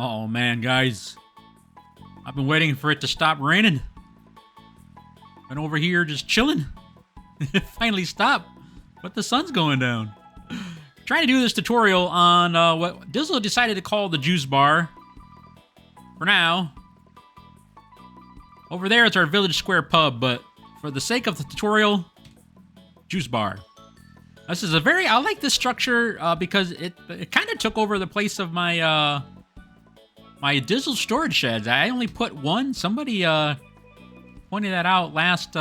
Oh man, guys. I've been waiting for it to stop raining. Been over here just chilling. It finally stopped, but the sun's going down. Trying to do this tutorial on what Dizzle decided to call the juice bar. For now. Over there, it's our Village Square pub, but for the sake of the tutorial, juice bar. This is I like this structure because it kind of took over the place of my my Dizzle storage sheds. I only put one. Somebody pointed that out last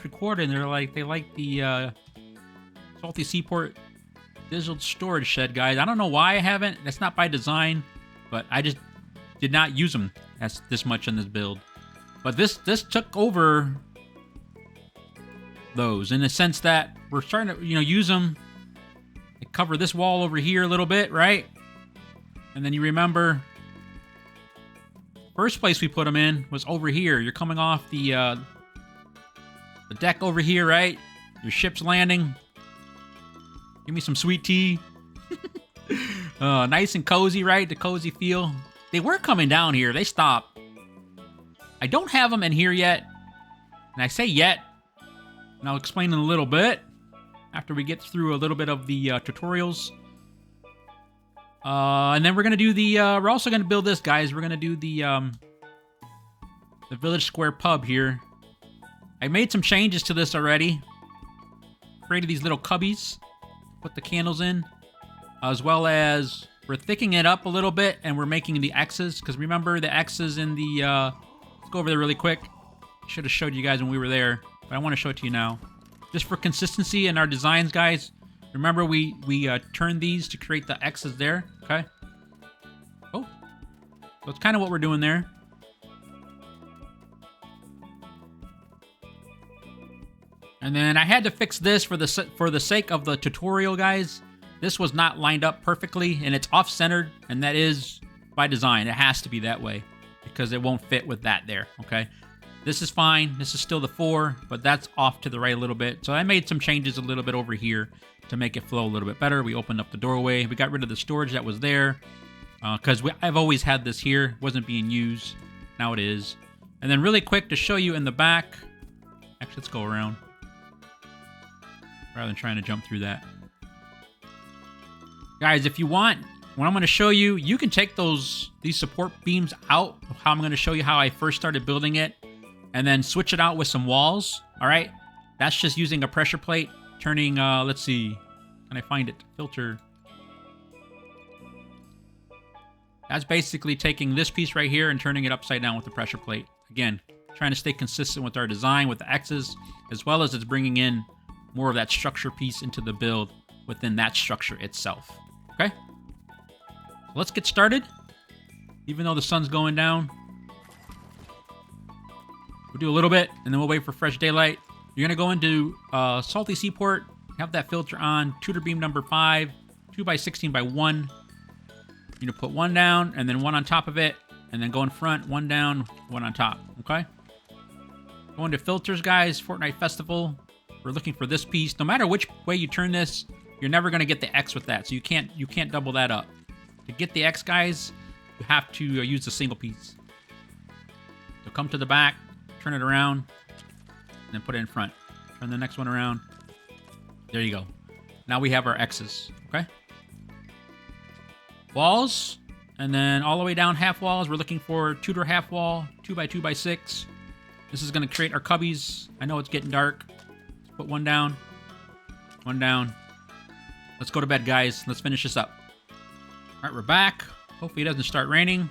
recording. They like the Salty Seaport Dizzle storage shed, guys. I don't know why I haven't. That's not by design, but I just did not use them this much in this build. But this took over those in the sense that we're starting to use them. Cover this wall over here a little bit, right? And then you remember, first place we put them in was over here. You're coming off the deck over here, right? Your ship's landing. Give me some sweet tea. Nice and cozy, right? The cozy feel. They were coming down here. They stopped. I don't have them in here yet. And I say yet, and I'll explain in a little bit after we get through a little bit of the tutorials. And then we're going to do we're also going to build this, guys. We're going to do the Village Square pub here. I made some changes to this already. Created these little cubbies. Put the candles in. As well as we're thickening it up a little bit, and we're making the X's. Because remember, the X's in the... let's go over there really quick. Should have showed you guys when we were there, but I want to show it to you now. Just for consistency in our designs, guys. Remember, we turned these to create the X's there, okay? Oh. So it's kind of what we're doing there. And then I had to fix this for the sake of the tutorial, guys. This was not lined up perfectly, and it's off-centered, and that is by design. It has to be that way, because it won't fit with that there, okay? This is fine. This is still the 4, but that's off to the right a little bit. So I made some changes a little bit over here to make it flow a little bit better. We opened up the doorway. We got rid of the storage that was there because I've always had this here. It wasn't being used. Now it is. And then really quick to show you in the back. Actually, let's go around rather than trying to jump through that. Guys, if you want, when I'm going to show you, you can take these support beams out. How I'm going to show you how I first started building it. And then switch it out with some walls, all right? That's just using a pressure plate, turning, let's see. Can I find it? Filter. That's basically taking this piece right here and turning it upside down with the pressure plate. Again, trying to stay consistent with our design, with the X's, as well as it's bringing in more of that structure piece into the build within that structure itself, okay? Let's get started. Even though the sun's going down, we'll do a little bit, and then we'll wait for fresh daylight. You're going to go into Salty Seaport, have that filter on, tutor beam number 5, 2x16 by 1. You're going to put 1 down, and then 1 on top of it, and then go in front, 1 down, 1 on top, okay? Go into filters, guys, Fortnite Festival. We're looking for this piece. No matter which way you turn this, you're never going to get the X with that, so you can't double that up. To get the X, guys, you have to use a single piece. So come to the back, turn it around, and then put it in front. Turn the next one around. There you go. Now we have our X's, okay? Walls, and then all the way down half walls, we're looking for tutor half wall, 2x2x6. This is going to create our cubbies. I know it's getting dark. Let's put 1 down. 1 down. Let's go to bed, guys. Let's finish this up. All right, we're back. Hopefully it doesn't start raining.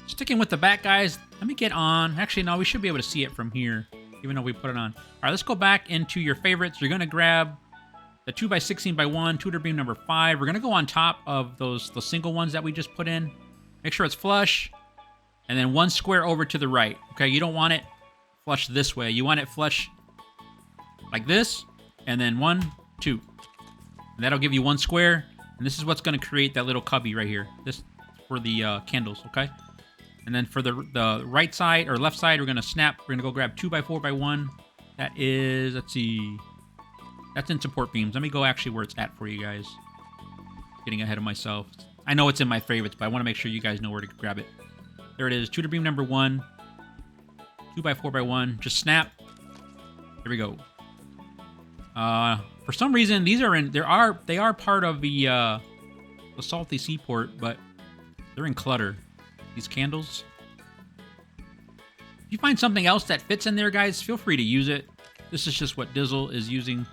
Sticking with the back, guys, let me get on. Actually, no, we should be able to see it from here, even though we put it on. All right, let's go back into your favorites. You're going to grab the 2x16 by 1, tutor beam number 5. We're going to go on top of the single ones that we just put in. Make sure it's flush. And then 1 square over to the right. Okay, you don't want it flush this way. You want it flush like this. And then 1, 2. And that'll give you 1 square. And this is what's going to create that little cubby right here. This for the candles, okay? And then for the right side or left side, we're going to snap. We're going to go grab 2x4 by 1. That is, let's see. That's in support beams. Let me go actually where it's at for you guys. Getting ahead of myself. I know it's in my favorites, but I want to make sure you guys know where to grab it. There it is. Tutor beam number 1. 2x4x1. Just snap. There we go. For some reason, these are in. They are part of the Salty Seaport, but they're in clutter. These candles. If you find something else that fits in there, guys, feel free to use it. This is just what TDIZZLE is using.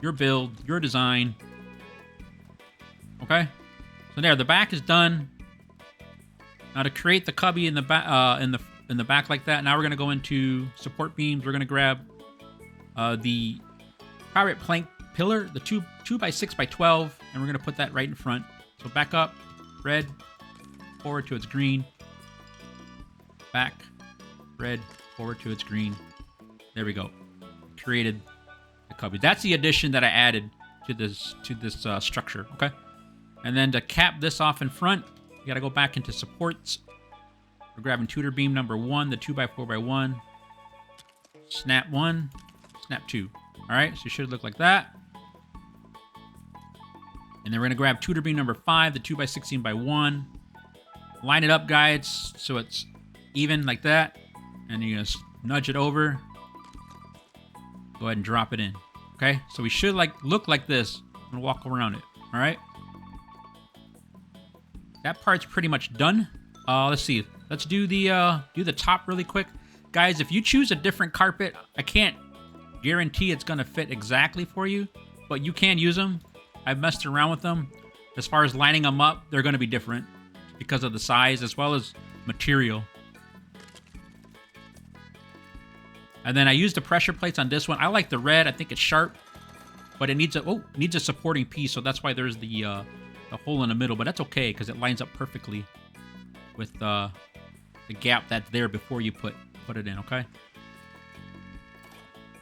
Your build, your design. Okay. So there, the back is done. Now to create the cubby in the back, in the back like that. Now we're gonna go into support beams. We're gonna grab the pirate plank pillar, the 2x6x12, and we're gonna put that right in front. So back up, red, forward to its green, back, red, forward to its green. There we go. Created the cubby. That's the addition that I added to this structure. Okay, and then to cap this off in front, you gotta go back into supports. We're grabbing tutor beam number 1, the 2x4x1. Snap 1, snap 2. All right, so it should look like that. And then we're gonna grab tutor beam number 5, the 2x16x1. Line it up, guys, so it's even like that. And you're gonna nudge it over. Go ahead and drop it in. Okay, so we should look like this and walk around it. All right. That part's pretty much done. Let's see. Let's do the top really quick, guys. If you choose a different carpet, I can't guarantee it's gonna fit exactly for you, but you can use them. I've messed around with them. As far as lining them up, they're gonna be different because of the size as well as material. And then I used the pressure plates on this one. I like the red. I think it's sharp, but it needs a supporting piece. So that's why there's the hole in the middle. But that's okay because it lines up perfectly with the gap that's there before you put it in. Okay.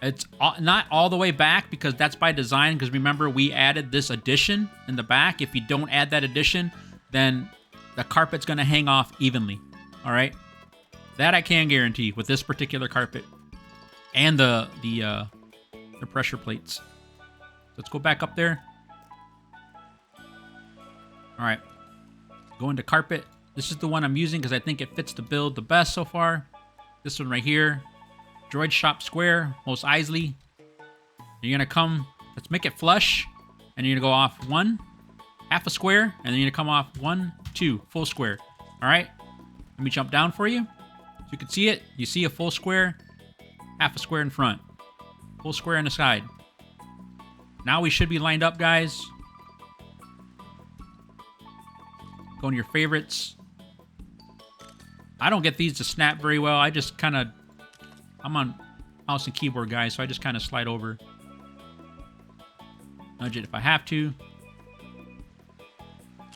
It's not all the way back because that's by design. Because remember, we added this addition in the back. If you don't add that addition, then the carpet's gonna hang off evenly. All right. That I can guarantee with this particular carpet. And the pressure plates. Let's go back up there. All right. Go into carpet. This is the one I'm using because I think it fits the build the best so far. This one right here. Droid Shop Square. Most Isley. You're going to come. Let's make it flush. And you're going to go off 1, half a square. And then you're going to come off 1, 2, full square. All right. Let me jump down for you. So you can see it. You see a full square. Half a square in front. Full square on the side. Now we should be lined up, guys. Go into your favorites. I don't get these to snap very well. I just kind of... I'm on mouse and keyboard, guys, so I just kind of slide over. Nudge it if I have to.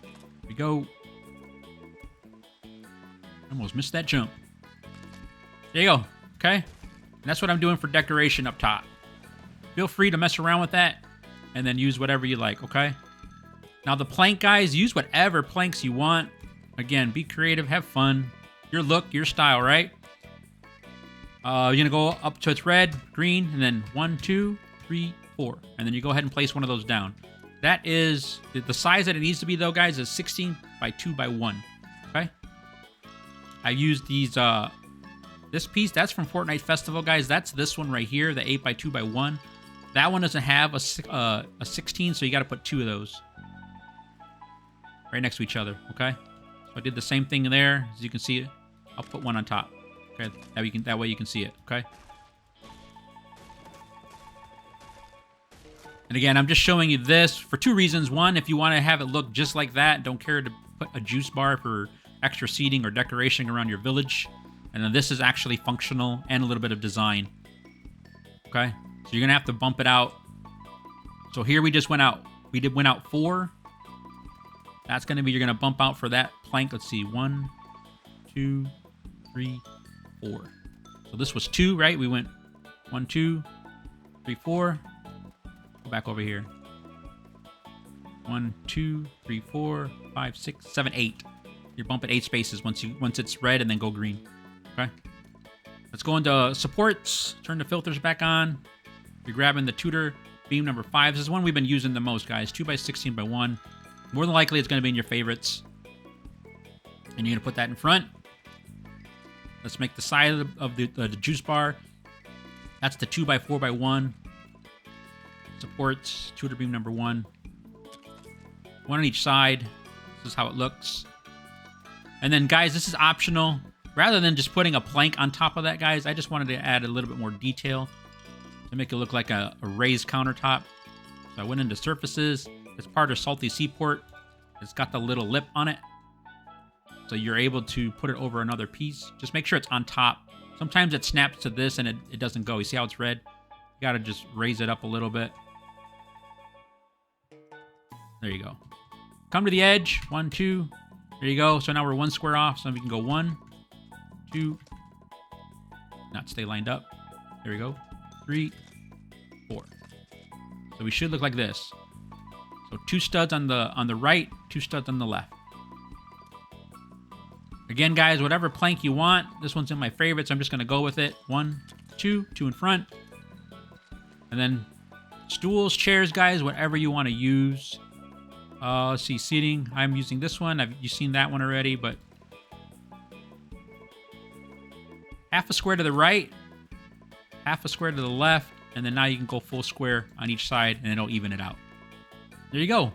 Here we go. Almost missed that jump. There you go. Okay? And that's what I'm doing for decoration up top. Feel free to mess around with that and then use whatever you like, okay? Now the plank, guys, use whatever planks you want. Again, be creative, have fun. Your look, your style, right? You're gonna go up to its red, green, and then 1, 2, 3, 4. And then you go ahead and place one of those down. That is, the size that it needs to be though, guys, is 16 by 2 by 1, okay? I used these, this piece, that's from Fortnite Festival, guys. That's this one right here, the 8x2x1. That one doesn't have a 16, so you got to put 2 of those right next to each other, okay? So I did the same thing there. As you can see, I'll put one on top, okay? That way you can see it, okay? And again, I'm just showing you this for 2 reasons. One, if you want to have it look just like that, don't care to put a juice bar for extra seating or decoration around your village. And then this is actually functional and a little bit of design. Okay? So you're going to have to bump it out. So here we just went out. We went out 4. That's going to be, you're going to bump out for that plank. Let's see. 1, 2, 3, 4. So this was 2, right? We went 1, 2, 3, 4. Go back over here. 1, 2, 3, 4, 5, 6, 7, 8. You're bumping 8 spaces once it's red and then go green. Okay. Let's go into supports. Turn the filters back on. You're grabbing the tutor beam number 5. This is one we've been using the most, guys. 2x16x1. More than likely, it's going to be in your favorites. And you're going to put that in front. Let's make the side of the juice bar. That's the 2x4x1. Supports tutor beam number 1. One on each side. This is how it looks. And then, guys, this is optional. Rather than just putting a plank on top of that, guys, I just wanted to add a little bit more detail to make it look like a raised countertop. So I went into surfaces. It's part of Salty Seaport. It's got the little lip on it. So you're able to put it over another piece. Just make sure it's on top. Sometimes it snaps to this and it doesn't go. You see how it's red? You got to just raise it up a little bit. There you go. Come to the edge. 1, 2. There you go. So now we're 1 square off. So we can go 1, 2. Not stay lined up. There we go. 3, 4. So we should look like this. So 2 studs on the right, 2 studs on the left. Again, guys, whatever plank you want. This one's in my favorites. I'm just going to go with it. 1, 2 in front. And then stools, chairs, guys, whatever you want to use. Let's see, seating. I'm using this one. You've seen that one already, but half a square to the right, half a square to the left, and then now you can go full square on each side, and it'll even it out. There you go.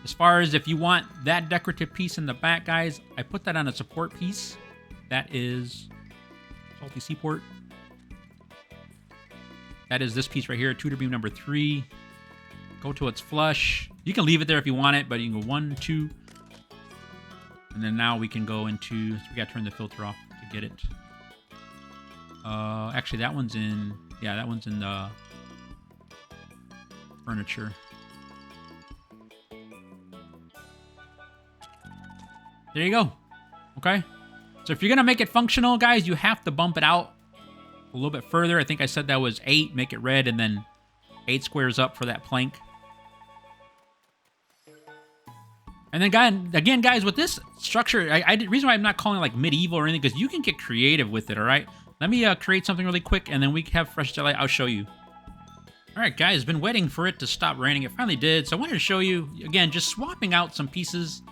As far as if you want that decorative piece in the back, guys, I put that on a support piece. That is Salty Seaport. That is this piece right here, tutor beam number 3. Go till it's flush. You can leave it there if you want it, but you can go 1, 2. And then now we can go into, so we got to turn the filter off to get it. Actually, that one's in, yeah, that one's in the furniture. There you go. Okay. So if you're going to make it functional, guys, you have to bump it out a little bit further. I think I said that was 8. Make it red and then 8 squares up for that plank. And then, again, guys, with this structure, reason why I'm not calling it like medieval or anything, because you can get creative with it, all right? Let me create something really quick, and then we have fresh daylight. I'll show you. All right, guys, been waiting for it to stop raining. It finally did, so I wanted to show you, again, just swapping out some pieces.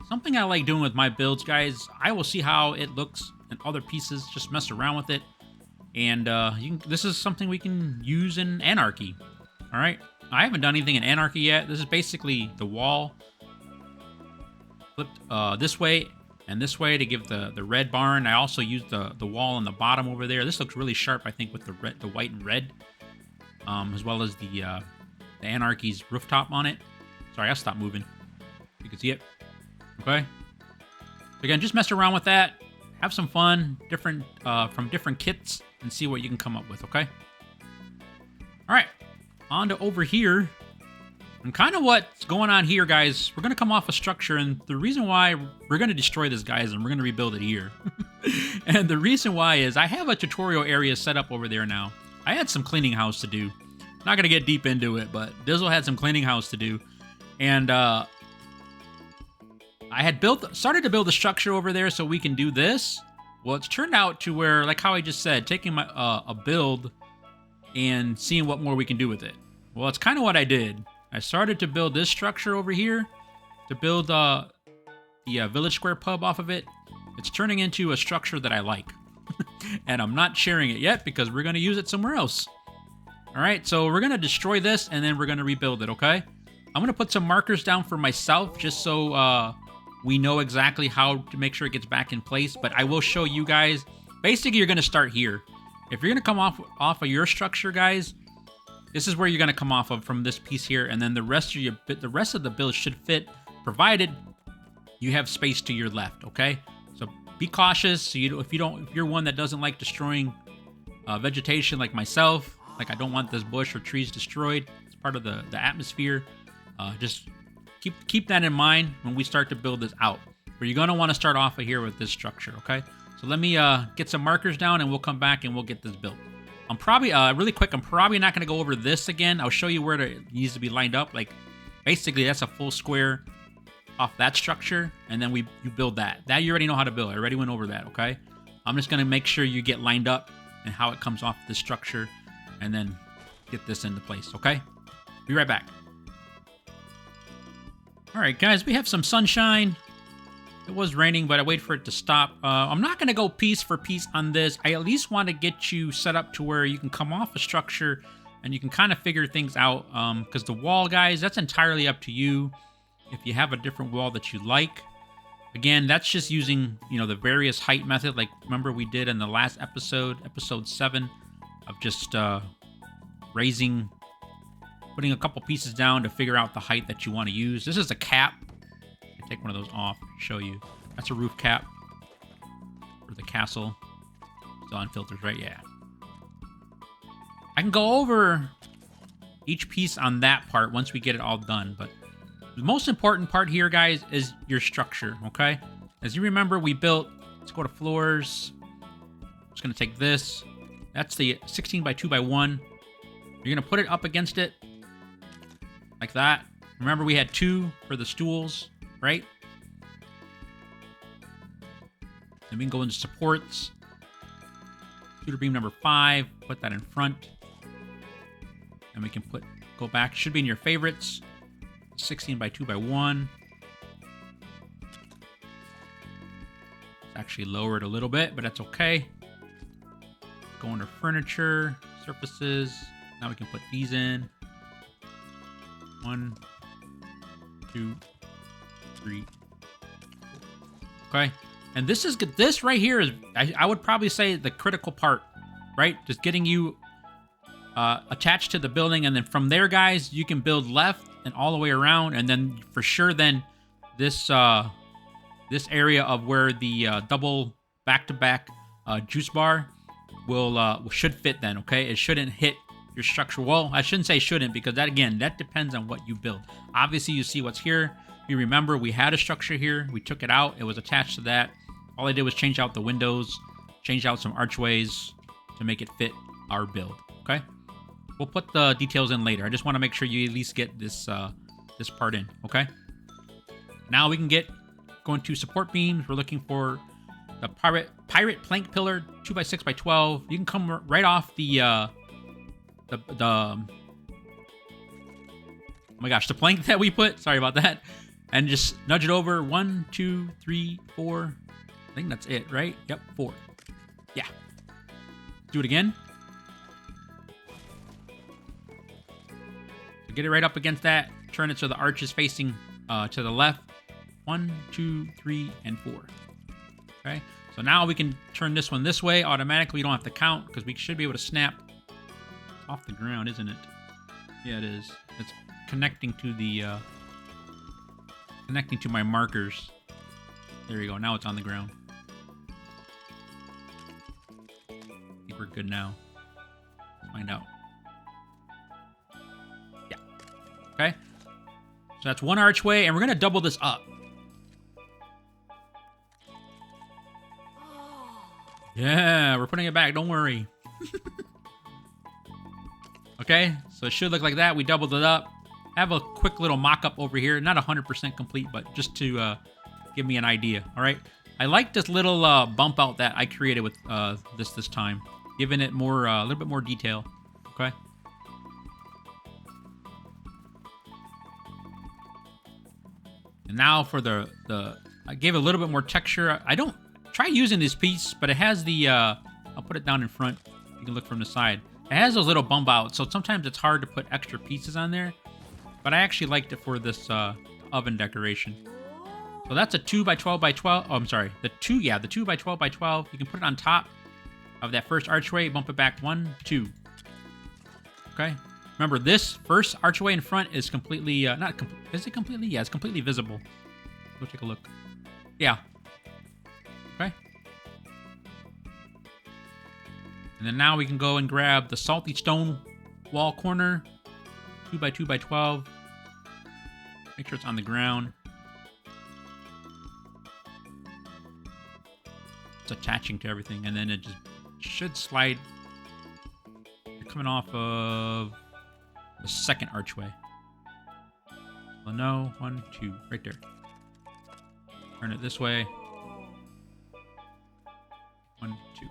Something I like doing with my builds, guys. I will see how it looks in other pieces, just mess around with it. And this is something we can use in Anarchy, all right? I haven't done anything in Anarchy yet. This is basically the wall flipped this way and this way to give the red barn. I also used the wall on the bottom over there. This looks really sharp, I think, with the white and red, as well as the Anarchy's rooftop on it. Sorry, I'll stop moving. You can see it. Okay. Again, just mess around with that. Have some fun, from different kits, and see what you can come up with. Okay. All right, on to over here. And kind of what's going on here, guys, we're going to come off a structure, and the reason why we're going to destroy this, guys, and we're going to rebuild it here. And the reason why is I have a tutorial area set up over there now. I had some cleaning house to do. Not going to get deep into it, but Dizzle had some cleaning house to do. And I had started to build a structure over there so we can do this. Well, it's turned out to where, like how I just said, taking my a build and seeing what more we can do with it. Well, it's kind of what I did. I started to build this structure over here to build the Village Square pub off of it. It's turning into a structure that I like. And I'm not sharing it yet because we're going to use it somewhere else. All right, so we're going to destroy this and then we're going to rebuild it, okay? I'm going to put some markers down for myself just so we know exactly how to make sure it gets back in place. But I will show you guys. Basically, you're going to start here. If you're going to come off of your structure, guys, this is where you're going to come off of from this piece here, and then the rest of the build should fit, provided you have space to your left. Okay, so be cautious. So if you're one that doesn't like destroying vegetation like myself, like I don't want this bush or trees destroyed. It's part of the atmosphere. Just keep that in mind when we start to build this out. But you're going to want to start off of here with this structure. Okay, so let me get some markers down, and we'll come back and we'll get this built. I'm probably, really quick, I'm probably not going to go over this again. I'll show you where it needs to be lined up. Like, basically, that's a full square off that structure, and then you build that. That you already know how to build. I already went over that, okay? I'm just going to make sure you get lined up and how it comes off this structure, and then get this into place, okay? Be right back. All right, guys, we have some sunshine. It was raining, but I wait for it to stop. I'm not going to go piece for piece on this. I at least want to get you set up to where you can come off a structure and you can kind of figure things out. Because the wall, guys, that's entirely up to you. If you have a different wall that you like. Again, that's just using, you know, the various height method. Like, remember we did in the last episode, episode 7, of just raising, putting a couple pieces down to figure out the height that you want to use. This is a cap. Take one of those off, show you. That's a roof cap for the castle. It's on filters, right? Yeah. I can go over each piece on that part once we get it all done, but the most important part here, guys, is your structure, okay? As you remember, we built, let's go to floors. I'm just gonna take this. That's the 16 by 2 by 1. You're gonna put it up against it, like that. Remember, we had 2 for the stools, right? Then we can go into supports. Shooter beam number 5. Put that in front. And we can go back. Should be in your favorites. 16 by 2 by 1. It's actually lowered a little bit, but that's okay. Go under furniture, surfaces. Now we can put these in. 1, 2, 3. Okay, and this is good. This right here is, I would probably say, the critical part, right? Just getting you attached to the building, and then from there, guys, you can build left and all the way around, and then for sure, then this this area of where the double back-to-back juice bar should fit. Then, okay, it shouldn't hit your structure. Well, I shouldn't say shouldn't, because that, again, that depends on what you build. Obviously, you see what's here. You remember we had a structure here. We took it out. It was attached to that. All I did was change out the windows, change out some archways to make it fit our build. Okay, we'll put the details in later. I just want to make sure you at least get this this part in. Okay. Now we can go into support beams. We're looking for the pirate plank pillar 2 by 6 by 12. You can come right off the oh my gosh, the plank that we put. Sorry about that. And just nudge it over. 1, 2, 3, 4. I think that's it, right? Yep, 4. Yeah. Do it again. So get it right up against that. Turn it so the arch is facing to the left. 1, 2, 3, and 4. Okay. So now we can turn this one this way automatically. We don't have to count because we should be able to snap off the ground, isn't it? Yeah, it is. It's connecting to the connecting to my markers. There you go. Now it's on the ground. I think we're good now. Let's find out. Yeah. Okay. So that's one archway, and we're gonna double this up. Yeah, we're putting it back. Don't worry. Okay, so it should look like that. We doubled it up. I have a quick little mock-up over here. Not 100% complete, but just to give me an idea, all right? I like this little bump out that I created with this time, giving it more a little bit more detail, okay? And now for the I gave it a little bit more texture. I don't try using this piece, but it has the I'll put it down in front. You can look from the side. It has those little bump outs, so sometimes it's hard to put extra pieces on there. But I actually liked it for this oven decoration. So that's a 2 by 12 by 12. Oh, I'm sorry. The 2 by 12 by 12. You can put it on top of that first archway. Bump it back 1, 2. Okay. Remember, this first archway in front is completely is it completely? Yeah, it's completely visible. Go take a look. Yeah. Okay. And then now we can go and grab the salty stone wall corner. 2 by 2 by 12. Make sure it's on the ground. It's attaching to everything, and then it just should slide. You're coming off of the second archway. So no, 1, 2, right there. Turn it this way. 1, 2.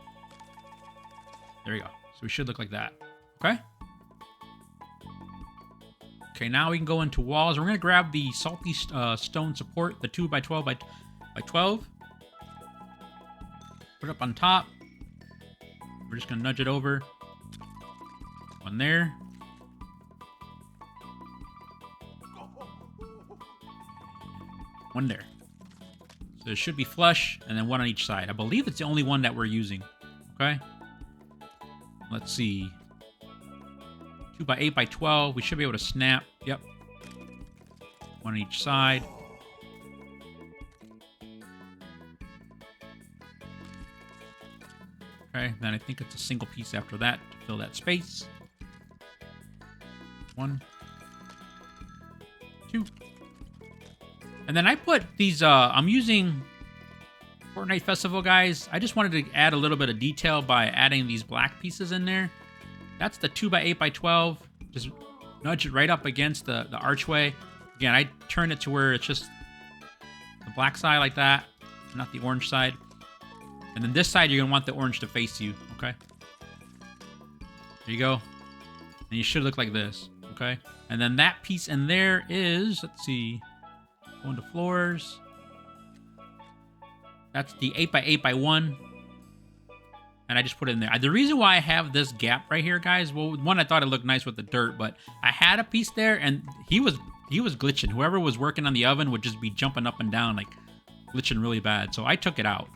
There you go. So we should look like that. Okay? Okay, now we can go into walls. We're going to grab the Salty Stone Support, the 2x12 by 12. Put it up on top. We're just going to nudge it over. One there. One there. So it should be flush, and then one on each side. I believe it's the only one that we're using. Okay? Let's see. 2x8 by 12. We should be able to snap. Yep. One on each side. Okay, then I think it's a single piece after that to fill that space. 1, 2. And then I put these, I'm using Fortnite Festival, guys. I just wanted to add a little bit of detail by adding these black pieces in there. That's the 2x8 by 12. Just nudge it right up against the archway. Again, I turn it to where it's just the black side like that, not the orange side. And then this side, you're going to want the orange to face you, okay? There you go. And you should look like this, okay? And then that piece in there is, let's see, going to floors. That's the 8x8 by 1. And I just put it in there. The reason why I have this gap right here, guys, well, one, I thought it looked nice with the dirt, but I had a piece there, and he was glitching. Whoever was working on the oven would just be jumping up and down, like, glitching really bad. So I took it out.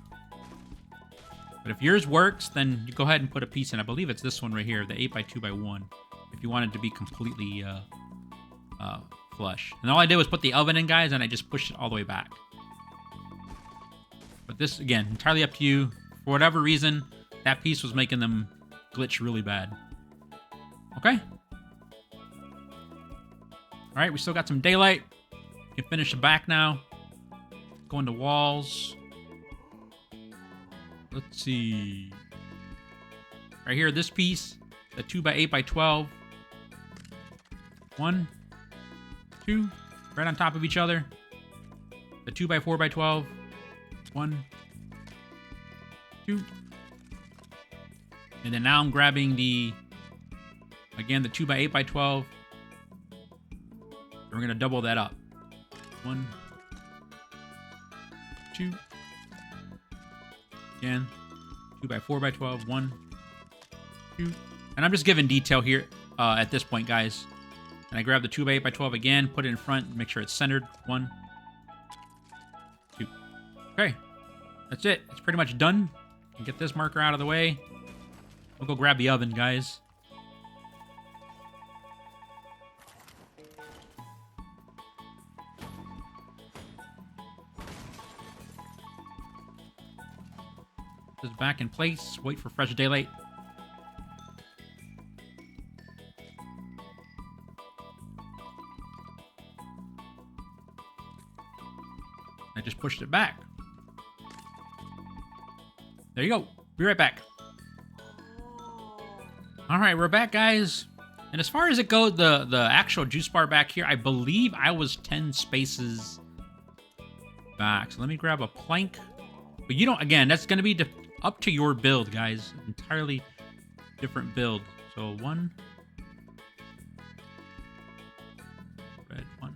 But if yours works, then you go ahead and put a piece in. I believe it's this one right here, the 8x2 by 1, if you want it to be completely flush. And all I did was put the oven in, guys, and I just pushed it all the way back. But this, again, entirely up to you. For whatever reason, that piece was making them glitch really bad. Okay? Alright, we still got some daylight. We can finish the back now. Go into walls. Let's see. Right here, this piece, the 2x8 by 12. 1, 2, right on top of each other. The 2x4 by 12. 1, 2. And then now I'm grabbing the, again, the 2x8 by 12. We're going to double that up. 1, 2. Again, 2x4 by 12. 1, 2. And I'm just giving detail here at this point, guys. And I grab the 2x8 by 12 again, put it in front, make sure it's centered. 1, 2. Okay. That's it. It's pretty much done. Get this marker out of the way. We'll go grab the oven, guys. This is back in place. Wait for fresh daylight. I just pushed it back. There you go. Be right back. All right, we're back, guys. And as far as it goes, the actual juice bar back here, I believe I was 10 spaces back. So let me grab a plank. But you don't, again, that's going to be up to your build, guys. Entirely different build. So 1. Red 1.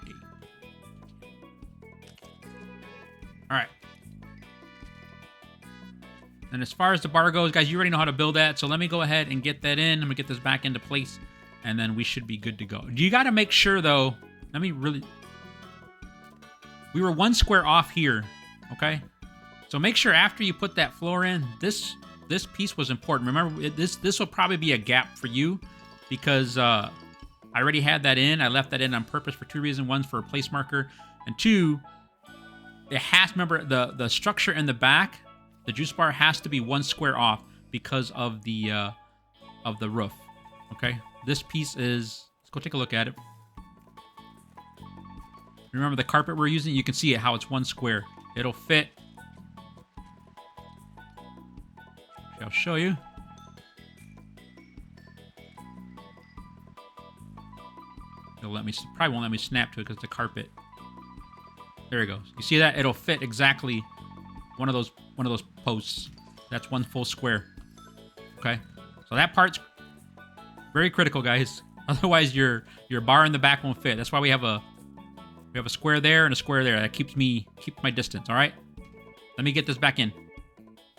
8. All right. And as far as the bar goes, guys, you already know how to build that. So let me go ahead and get that in. I'm going to get this back into place. And then we should be good to go. You got to make sure, though. Let me really... We were 1 square off here. Okay? So make sure after you put that floor in, this piece was important. Remember, this will probably be a gap for you. Because I already had that in. I left that in on purpose for 2 reasons. 1, for a place marker. And 2, it has... Remember, the structure in the back... The juice bar has to be 1 square off because of the roof. Okay, this piece is. Let's go take a look at it. Remember the carpet we're using? You can see it how it's 1 square. It'll fit. I'll show you. It'll let me. Probably won't let me snap to it because it's a carpet. There it goes. You see that? It'll fit exactly one of those posts. That's 1 full square. Okay, so that part's Very critical, guys. Otherwise, your bar in the back won't fit. That's why we have a square there and a square there. That keeps my distance. All right. Let me get this back in.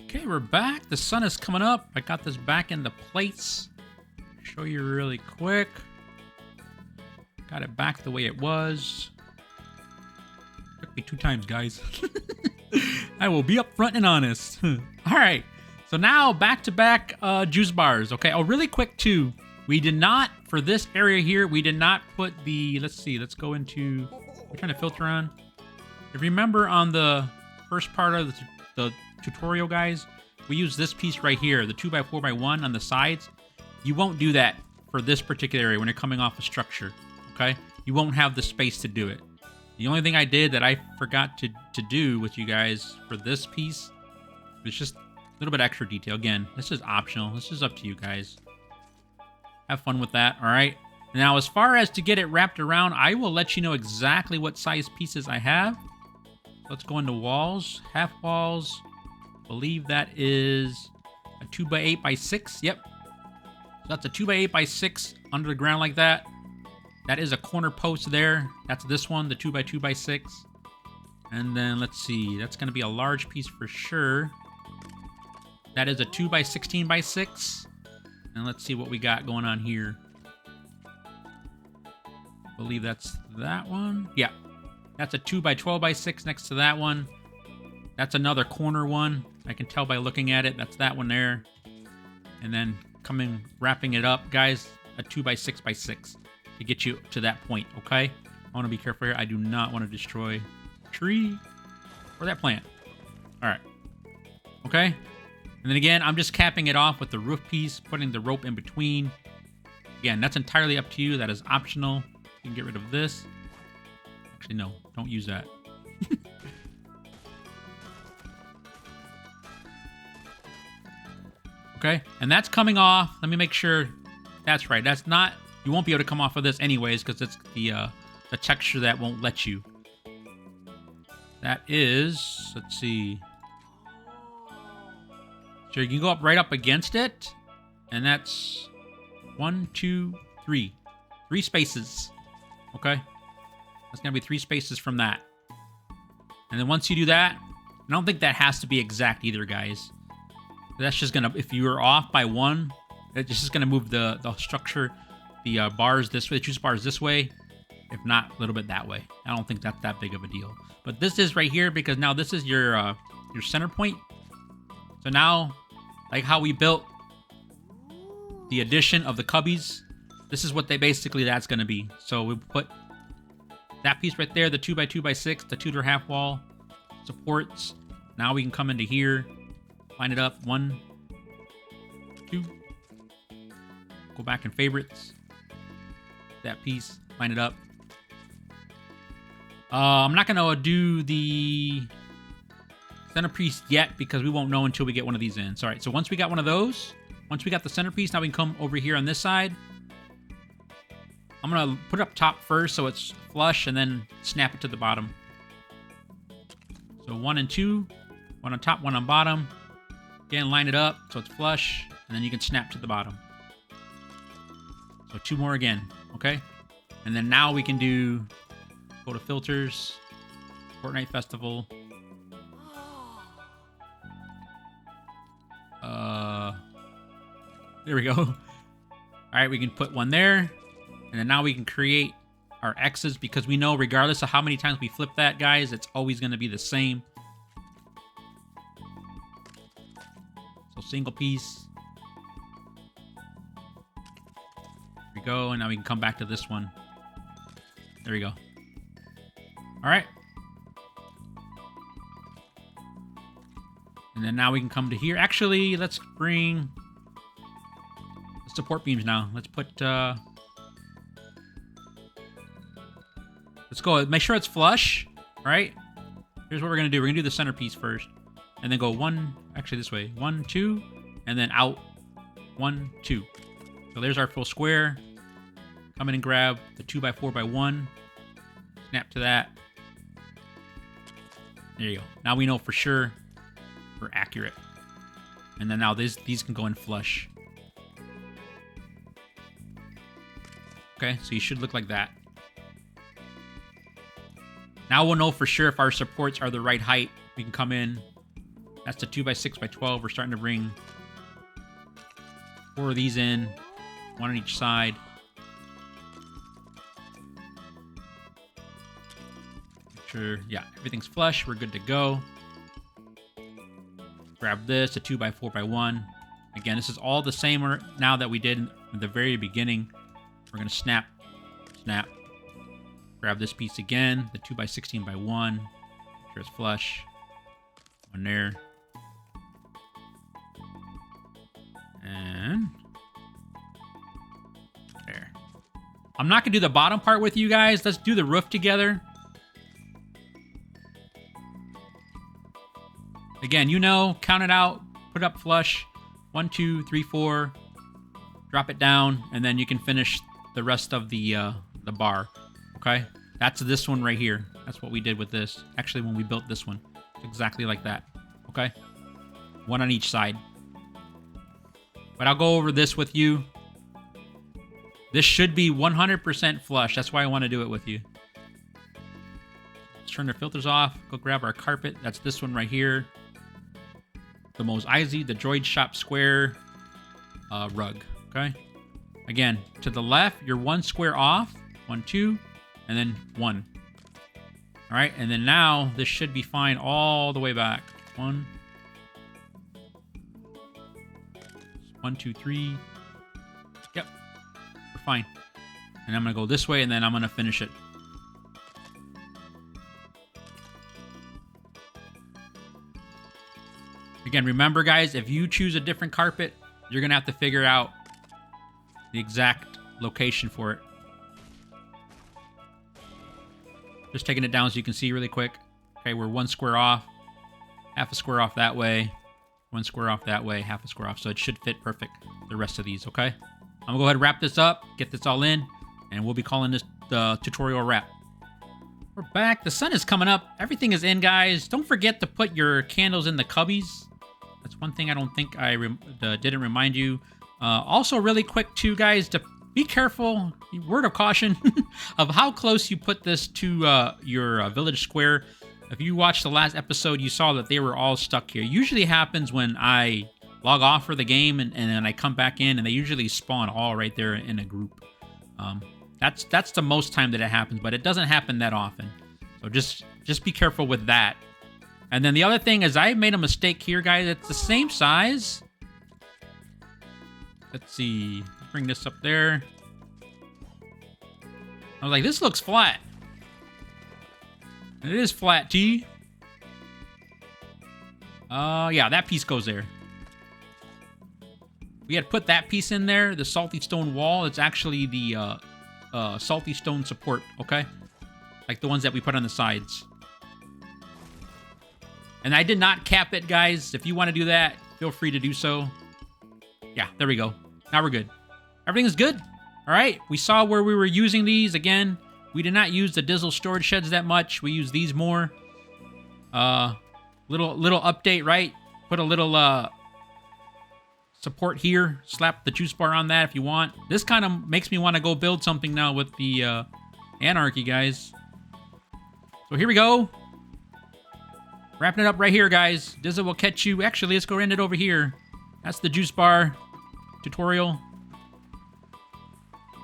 Okay, we're back. The sun is coming up. I got this back into place. Show you really quick. Got it back the way it was. Took me 2 times, guys. I will be upfront and honest. All right. So now back-to-back juice bars. Okay. Oh, really quick too. We did not, for this area here, we did not put the, let's see, let's go into, we're trying to filter on. If you remember on the first part of the tutorial, guys, we use this piece right here, the 2x4x1 on the sides. You won't do that for this particular area when you're coming off a structure, okay? You won't have the space to do it. The only thing I did that I forgot to do with you guys for this piece was just a little bit extra detail. Again, this is optional. This is up to you guys. Have fun with that, all right? Now, as far as to get it wrapped around, I will let you know exactly what size pieces I have. Let's go into walls, half walls. I believe that is a 2x8x6. Yep. So that's a 2x8x6 under the ground like that. That is a corner post there. That's this one, the 2x2x6. And then let's see, that's going to be a large piece for sure. That is a 2x16x6. And let's see what we got going on here. I believe that's that one. Yeah. That's a 2x12x6 next to that one. That's another corner one. I can tell by looking at it. That's that one there. And then wrapping it up, guys, a 2x6x6 to get you to that point, okay? I want to be careful here. I do not want to destroy a tree or that plant. All right. Okay? And then again, I'm just capping it off with the roof piece, putting the rope in between. Again, that's entirely up to you. That is optional. You can get rid of this. Actually, no. Don't use that. Okay? And that's coming off. Let me make sure that's right. That's not... You won't be able to come off of this anyways because it's the texture that won't let you. That is... Let's see... So you can go up right up against it, and that's 1, 2, 3. 3 spaces. Okay? That's going to be 3 spaces from that. And then once you do that, I don't think that has to be exact either, guys. That's just going to, if you're off by 1, it's just going to move the structure, the bars this way, the juice bars this way. If not, a little bit that way. I don't think that's that big of a deal. But this is right here because now this is your center point. So now... Like how we built the addition of the cubbies, this is what that's going to be. So we put that piece right there, the 2x2x6, the Tudor half wall supports. Now we can come into here, line it up, 1, 2. Go back in favorites. That piece, line it up. I'm not going to do the centerpiece yet because we won't know until we get one of these in. All right, so once we got one of those, once we got the centerpiece, now we can come over here on this side. I'm going to put it up top first so it's flush and then snap it to the bottom. So 1 and 2, 1 on top, 1 on bottom. Again, line it up so it's flush and then you can snap to the bottom. So 2 more again, okay? And then now we can go to filters, Fortnite Festival. There we go. All right, we can put one there. And then now we can create our X's because we know regardless of how many times we flip that, guys, it's always going to be the same. So single piece. There we go. And now we can come back to this one. There we go. All right. And then now we can come to here. Actually, let's bring the support beams now. Let's put... let's go. Make sure it's flush, right? Here's what we're going to do. We're going to do the centerpiece first. And then go 1... Actually, this way. 1, 2. And then out. 1, 2. So there's our full square. Come in and grab the 2x4x1. Snap to that. There you go. Now we know for sure we're accurate. And then now these can go in flush. Okay, so you should look like that. Now we'll know for sure if our supports are the right height. We can come in. That's the 2x6x12. We're starting to bring 4 of these in. 1 on each side. Make sure, yeah, everything's flush. We're good to go. Grab this, a 2x4x1. Again, this is all the same now that we did at the very beginning. We're going to snap, snap. Grab this piece again, the 2x16x1. Make sure it's flush. One there. And there. I'm not going to do the bottom part with you guys. Let's do the roof together. Again, you know, count it out, put it up flush. 1, 2, 3, 4. Drop it down, and then you can finish the rest of the bar. Okay? That's this one right here. That's what we did with this. Actually, when we built this one. Exactly like that. Okay? 1 on each side. But I'll go over this with you. This should be 100% flush. That's why I want to do it with you. Let's turn the filters off. Go grab our carpet. That's this one right here. The Mos Eisley, the Droid Shop Square rug. Okay? Again, to the left, you're 1 square off. 1, 2, and then 1. All right, and then now this should be fine all the way back. 1, 2, 3. Yep, we're fine. And I'm gonna go this way, and then I'm gonna finish it. Again, remember guys, if you choose a different carpet, you're gonna have to figure out the exact location for it. Just taking it down so you can see really quick. Okay, we're 1 square off, half a square off that way, 1 square off that way, half a square off. So it should fit perfect, the rest of these, okay? I'm gonna go ahead and wrap this up, get this all in, and we'll be calling this the tutorial wrap. We're back, the sun is coming up, everything is in, guys. Don't forget to put your candles in the cubbies. That's one thing I don't think I didn't remind you. Also, really quick too, guys, to be careful, word of caution, of how close you put this to your village square. If you watched the last episode, you saw that they were all stuck here. Usually happens when I log off for the game and then I come back in, and they usually spawn all right there in a group. That's the most time that it happens, but it doesn't happen that often. So just be careful with that. And then the other thing is I made a mistake here, guys. It's the same size. Let's see. Bring this up there. I was like, this looks flat. And it is flat, T. Yeah, that piece goes there. We had put that piece in there, the salty stone wall. It's actually the salty stone support, okay? Like the ones that we put on the sides. And I did not cap it, guys. If you want to do that, feel free to do so. Yeah, there we go. Now we're good. Everything is good. All right, we saw where we were using these. Again, we did not use the TDIZZLE storage sheds that much. We use these more. Little update, right? Put a little support here. Slap the juice bar on that if you want. This kind of makes me want to go build something now with the anarchy, guys. So here we go. Wrapping it up right here, guys. TDIZZLE will catch you. Actually, let's go end it over here. That's the juice bar tutorial.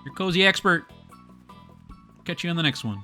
Your cozy expert. Catch you on the next one.